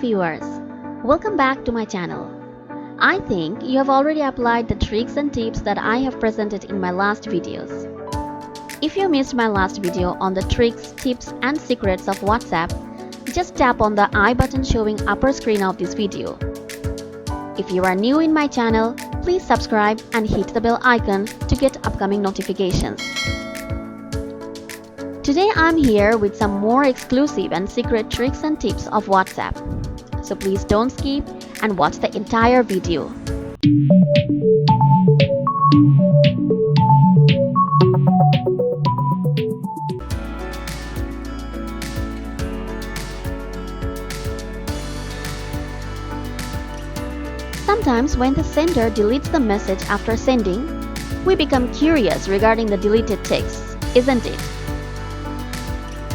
viewers, welcome back to my channel. I think you have already applied the tricks and tips that I have presented in my last videos. If you missed my last video on the tricks, tips and secrets of WhatsApp, just tap on the I button showing upper screen of this video. If you are new in my channel, please subscribe and hit the bell icon to get upcoming notifications. Today I'm here with some more exclusive and secret tricks and tips of WhatsApp. So please don't skip and watch the entire video. Sometimes when the sender deletes the message after sending, we become curious regarding the deleted text, isn't it?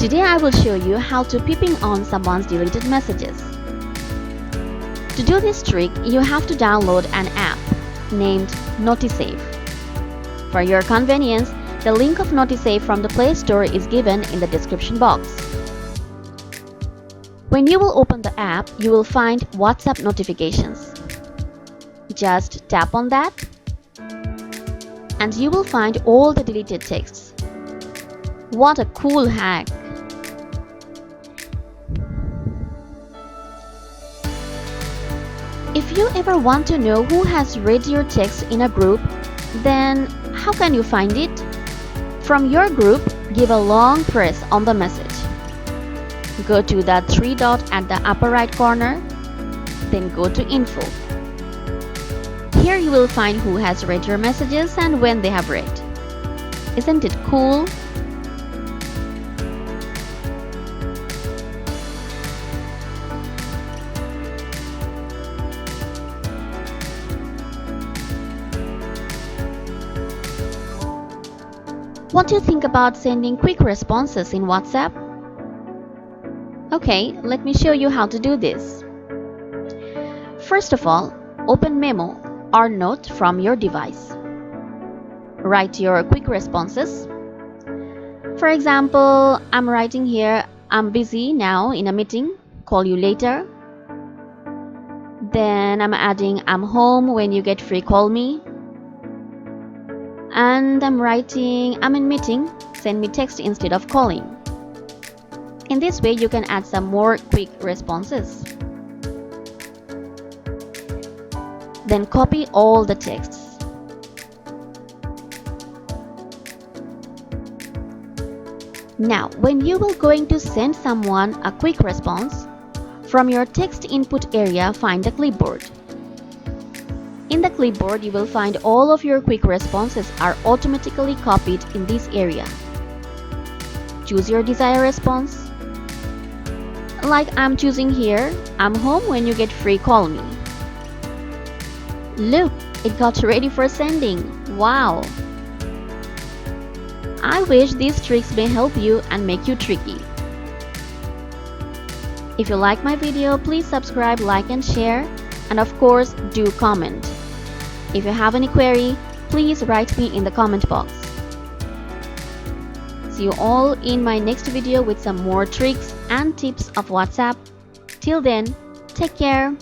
Today I will show you how to peeping on someone's deleted messages. To do this trick, you have to download an app named Notisave. For your convenience, the link of Notisave from the Play Store is given in the description box. When you will open the app, you will find WhatsApp notifications. Just tap on that and you will find all the deleted texts. What a cool hack! If you ever want to know who has read your text in a group, then how can you find it? From your group, give a long press on the message. Go to the three dot at the upper right corner, then go to Info. Here you will find who has read your messages and when they have read. Isn't it cool? What do you think about sending quick responses in WhatsApp? Okay, let me show you how to do this. First of all, open Memo or Note from your device. Write your quick responses. For example, I'm writing here, I'm busy now in a meeting, call you later. Then I'm adding, I'm home, when you get free call me. And I'm writing, I'm in meeting, send me text instead of calling. In this way, you can add some more quick responses. Then copy all the texts. Now, when you will going to send someone a quick response, from your text input area, find the clipboard. In the clipboard, you will find all of your quick responses are automatically copied in this area. Choose your desired response. Like I'm choosing here, I'm home, when you get free call me. Look, it got ready for sending. Wow! I wish these tricks may help you and make you tricky. If you like my video, please subscribe, like and share, and of course, do comment. If you have any query, please write me in the comment box. See you all in my next video with some more tricks and tips of WhatsApp. Till then, take care.